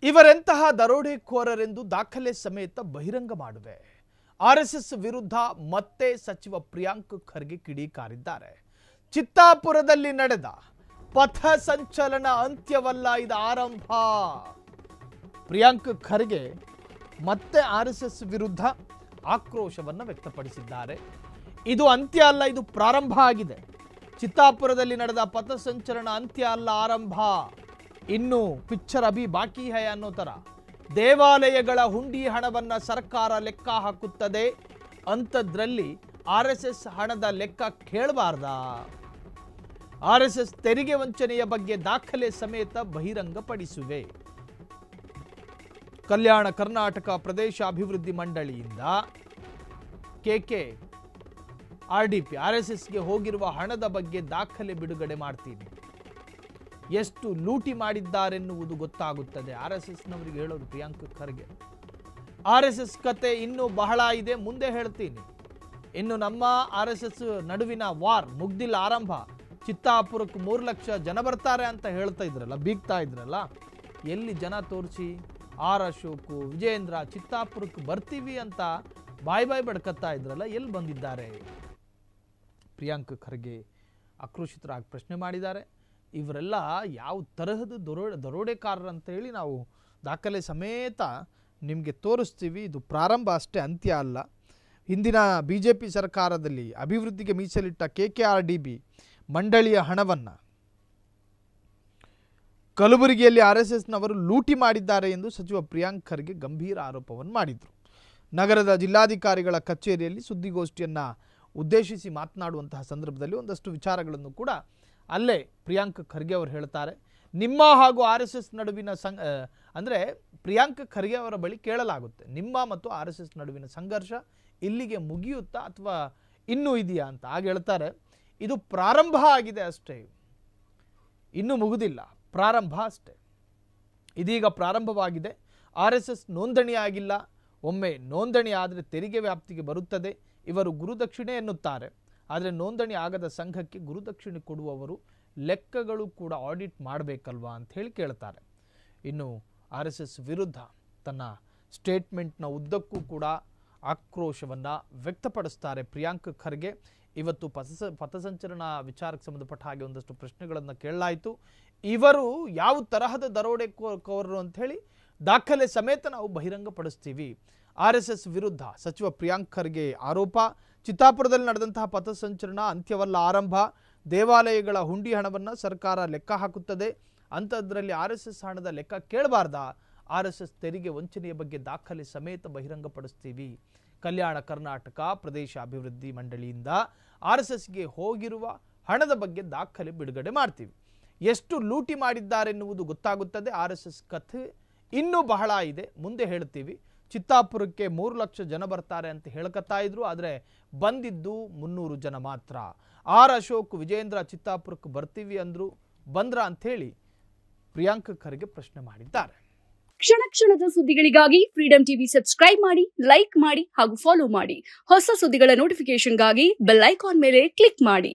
ಇವರೆಂತಹ ದರೋಡೆಕೋರರೆಂದು ದಾಖಲೆ ಸಮೇತ ಬಹಿರಂಗ ಮಾಡುವೆ. ಆರ್ಎಸ್ಎಸ್ ವಿರುದ್ಧ ಮತ್ತೆ ಸಚಿವ ಪ್ರಿಯಾಂಕ್ ಖರ್ಗೆ ಕಿಡಿಕಾರಿದ್ದಾರೆ. ಚಿತ್ತಾಪುರದಲ್ಲಿ ನಡೆದ ಪಥ ಸಂಚಲನ ಅಂತ್ಯವಲ್ಲ, ಇದು ಆರಂಭ. ಪ್ರಿಯಾಂಕ್ ಖರ್ಗೆ ಮತ್ತೆ ಆರ್ಎಸ್ಎಸ್ ವಿರುದ್ಧ ಆಕ್ರೋಶವನ್ನು ವ್ಯಕ್ತಪಡಿಸಿದ್ದಾರೆ. ಇದು ಅಂತ್ಯ ಅಲ್ಲ, ಇದು ಪ್ರಾರಂಭ ಆಗಿದೆ. ಚಿತ್ತಾಪುರದಲ್ಲಿ ನಡೆದ ಪಥ ಸಂಚಲನ ಅಂತ್ಯ ಅಲ್ಲ, ಆರಂಭ. ಇನ್ನು ಪಿಕ್ಚರ್ ಅಭಿ ಬಾಕಿ ಹೈ ಅನ್ನೋ ತರ ದೇವಾಲಯಗಳ ಹುಂಡಿ ಹಣವನ್ನ ಸರ್ಕಾರ ಲೆಕ್ಕ ಹಾಕುತ್ತದೆ. ಅಂಥದ್ರಲ್ಲಿ ಆರ್ಎಸ್ಎಸ್ ಹಣದ ಲೆಕ್ಕ ಕೇಳಬಾರ್ದಾ? ಆರ್ಎಸ್ಎಸ್ ತೆರಿಗೆ ವಂಚನೆಯ ಬಗ್ಗೆ ದಾಖಲೆ ಸಮೇತ ಬಹಿರಂಗಪಡಿಸುವೆ. ಕಲ್ಯಾಣ ಕರ್ನಾಟಕ ಪ್ರದೇಶ ಅಭಿವೃದ್ಧಿ ಮಂಡಳಿಯಿಂದ KKRDP ಆರ್ಎಸ್ಎಸ್ಗೆ ಹೋಗಿರುವ ಹಣದ ಬಗ್ಗೆ ದಾಖಲೆ ಬಿಡುಗಡೆ ಮಾಡ್ತೀನಿ. ಎಷ್ಟು ಲೂಟಿ ಮಾಡಿದ್ದಾರೆನ್ನುವುದು ಗೊತ್ತಾಗುತ್ತದೆ. ಆರ್ಎಸ್ಎಸ್ನವರಿಗೆ ಹೇಳೋದು ಪ್ರಿಯಾಂಕ್ ಖರ್ಗೆ. ಆರ್ಎಸ್ಎಸ್ ಕತೆ ಇನ್ನೂ ಬಹಳ ಇದೆ, ಮುಂದೆ ಹೇಳ್ತೀನಿ. ಇನ್ನು ನಮ್ಮ ಆರ್ಎಸ್ಎಸ್ ನಡುವಿನ ವಾರ್ ಮುಗ್ದಿಲ್ಲ, ಆರಂಭ. ಚಿತ್ತಾಪುರಕ್ಕೆ 3 ಲಕ್ಷ ಜನ ಬರ್ತಾರೆ ಅಂತ ಹೇಳ್ತಾ ಇದ್ರಲ್ಲ, ಬೀಗ್ತಾ ಇದ್ರಲ್ಲ, ಎಲ್ಲಿ ಜನ ತೋರಿಸಿ? ಆರ್ ಅಶೋಕ್, ವಿಜೇಂದ್ರ ಚಿತ್ತಾಪುರಕ್ಕೆ ಬರ್ತೀವಿ ಅಂತ ಬಾಯ್ ಬಡ್ಕತ್ತಾ ಇದ್ರಲ್ಲ, ಎಲ್ಲಿ ಬಂದಿದ್ದಾರೆ? ಪ್ರಿಯಾಂಕ್ ಖರ್ಗೆ ಆಕ್ರೋಶಿತರಾಗಿ ಪ್ರಶ್ನೆ ಮಾಡಿದ್ದಾರೆ. ಇವರೆಲ್ಲ ಯಾವ ತರಹದ ದರೋಡೆಕಾರರು ಅಂತ ಹೇಳಿ ನಾವು ದಾಖಲೆ ಸಮೇತ ನಿಮಗೆ ತೋರಿಸ್ತೀವಿ. ಇದು ಪ್ರಾರಂಭ ಅಷ್ಟೇ, ಅಂತ್ಯ ಅಲ್ಲ. ಹಿಂದಿನ BJP ಸರ್ಕಾರದಲ್ಲಿ ಅಭಿವೃದ್ಧಿಗೆ ಮೀಸಲಿಟ್ಟ KKRDB ಮಂಡಳಿಯ ಹಣವನ್ನು ಕಲಬುರಗಿಯಲ್ಲಿ ಆರ್ಎಸ್ಎಸ್ನವರು ಲೂಟಿ ಮಾಡಿದ್ದಾರೆ ಎಂದು ಸಚಿವ ಪ್ರಿಯಾಂಕ್ ಖರ್ಗೆ ಗಂಭೀರ ಆರೋಪವನ್ನು ಮಾಡಿದರು. ನಗರದ ಜಿಲ್ಲಾಧಿಕಾರಿಗಳ ಕಚೇರಿಯಲ್ಲಿ ಸುದ್ದಿಗೋಷ್ಠಿಯನ್ನು ಉದ್ದೇಶಿಸಿ ಮಾತನಾಡುವಂತಹ ಸಂದರ್ಭದಲ್ಲಿ ಒಂದಷ್ಟು ವಿಚಾರಗಳನ್ನು ಕೂಡ ಅಲ್ಲೇ ಪ್ರಿಯಾಂಕ್ ಖರ್ಗೆ ಅವರು ಹೇಳ್ತಾರೆ. ನಿಮ್ಮ ಹಾಗೂ RSS ನಡುವಿನ ಅಂದರೆ ಪ್ರಿಯಾಂಕ್ ಖರ್ಗೆ ಅವರ ಬಳಿ ಕೇಳಲಾಗುತ್ತೆ, ನಿಮ್ಮ ಮತ್ತು RSS ನಡುವಿನ ಸಂಘರ್ಷ ಇಲ್ಲಿಗೆ ಮುಗಿಯುತ್ತಾ ಅಥವಾ ಇನ್ನೂ ಇದೆಯಾ ಅಂತ. ಆಗ ಹೇಳ್ತಾರೆ, ಇದು ಪ್ರಾರಂಭ ಆಗಿದೆ ಅಷ್ಟೇ, ಇನ್ನೂ ಮುಗುದಿಲ್ಲ, ಪ್ರಾರಂಭ ಅಷ್ಟೇ. ಇದೀಗ ಪ್ರಾರಂಭವಾಗಿದೆ. RSS ನೋಂದಣಿ ಆಗಿಲ್ಲ. ಒಮ್ಮೆ ನೋಂದಣಿ ಆದರೆ ತೆರಿಗೆ ವ್ಯಾಪ್ತಿಗೆ ಬರುತ್ತದೆ. ಇವರು ಗುರುದಕ್ಷಿಣೆ ಎನ್ನುತ್ತಾರೆ. ಆದರೆ ನೋಂದಣಿ ಆಗದ ಸಂಘಕ್ಕೆ ಗುರುದಕ್ಷಿಣೆ ಕೊಡುವವರು ಲೆಕ್ಕಗಳು ಕೂಡ ಆಡಿಟ್ ಮಾಡಬೇಕಲ್ವಾ ಅಂತ ಹೇಳಿ ಕೇಳ್ತಾರೆ. ಇನ್ನು RSS ವಿರುದ್ಧ ತನ್ನ ಸ್ಟೇಟ್ಮೆಂಟ್ನ ಉದ್ದಕ್ಕೂ ಕೂಡ ಆಕ್ರೋಶವನ್ನು ವ್ಯಕ್ತಪಡಿಸ್ತಾರೆ ಪ್ರಿಯಾಂಕ್ ಖರ್ಗೆ. ಇವತ್ತು ಪಥಸಂಚಲನ ವಿಚಾರಕ್ಕೆ ಸಂಬಂಧಪಟ್ಟ ಹಾಗೆ ಒಂದಷ್ಟು ಪ್ರಶ್ನೆಗಳನ್ನು ಕೇಳಲಾಯಿತು. ಇವರು ಯಾವ ತರಹದ ದರೋಡೆಕೋರರು ಅಂತ ಹೇಳಿ ದಾಖಲೆ ಸಮೇತ ನಾವು ಬಹಿರಂಗಪಡಿಸ್ತೀವಿ. RSS ವಿರುದ್ಧ ಸಚಿವ ಪ್ರಿಯಾಂಕ್ ಖರ್ಗೆ ಆರೋಪ. ಚಿತ್ತಾಪುರದಲ್ಲಿ ನಡೆದಂತಹ ಪಥಸಂಚಲನ ಅಂತ್ಯವಲ್ಲ, ಆರಂಭ. ದೇವಾಲಯಗಳ ಹುಂಡಿ ಹಣವನ್ನು ಸರ್ಕಾರ ಲೆಕ್ಕ ಹಾಕುತ್ತದೆ. ಅಂಥದ್ರಲ್ಲಿ RSS ಹಣದ ಲೆಕ್ಕ ಕೇಳಬಾರ್ದಾ? RSS ತೆರಿಗೆ ವಂಚನೆಯ ಬಗ್ಗೆ ದಾಖಲೆ ಸಮೇತ ಬಹಿರಂಗಪಡಿಸ್ತೀವಿ. ಕಲ್ಯಾಣ ಕರ್ನಾಟಕ ಪ್ರದೇಶ ಅಭಿವೃದ್ಧಿ ಮಂಡಳಿಯಿಂದ RSSಗೆ ಹೋಗಿರುವ ಹಣದ ಬಗ್ಗೆ ದಾಖಲೆ ಬಿಡುಗಡೆ ಮಾಡ್ತೀವಿ. ಎಷ್ಟು ಲೂಟಿ ಮಾಡಿದ್ದಾರೆನ್ನುವುದು ಗೊತ್ತಾಗುತ್ತದೆ. RSS ಕಥೆ ಇನ್ನೂ ಬಹಳ ಇದೆ, ಮುಂದೆ ಹೇಳ್ತೀವಿ. ಚಿತ್ತಾಪುರಕ್ಕೆ 3 ಲಕ್ಷ ಜನ ಬರ್ತಾರೆ ಅಂತ ಹೇಳ್ಕತ್ತಾ ಇದ್ರು, ಆದರೆ ಬಂದಿದ್ದು 300 ಜನ ಮಾತ್ರ. ಆರ್ ಅಶೋಕ್, ವಿಜೇಂದ್ರ ಚಿತ್ತಾಪುರಕ್ಕೆ ಬರ್ತೀವಿ ಅಂದ್ರು, ಬಂದ್ರ ಅಂಥೇಳಿ ಪ್ರಿಯಾಂಕ್ ಖರ್ಗೆ ಪ್ರಶ್ನೆ ಮಾಡಿದ್ದಾರೆ. ಕ್ಷಣ ಕ್ಷಣದ ಸುದ್ದಿಗಳಿಗಾಗಿ ಫ್ರೀಡಂ ಟಿವಿ ಸಬ್ಸ್ಕ್ರೈಬ್ ಮಾಡಿ, ಲೈಕ್ ಮಾಡಿ ಹಾಗೂ ಫಾಲೋ ಮಾಡಿ. ಹೊಸ ಸುದ್ದಿಗಳ ನೋಟಿಫಿಕೇಶನ್ಗಾಗಿ ಬೆಲ್ ಐಕಾನ್ ಮೇಲೆ ಕ್ಲಿಕ್ ಮಾಡಿ.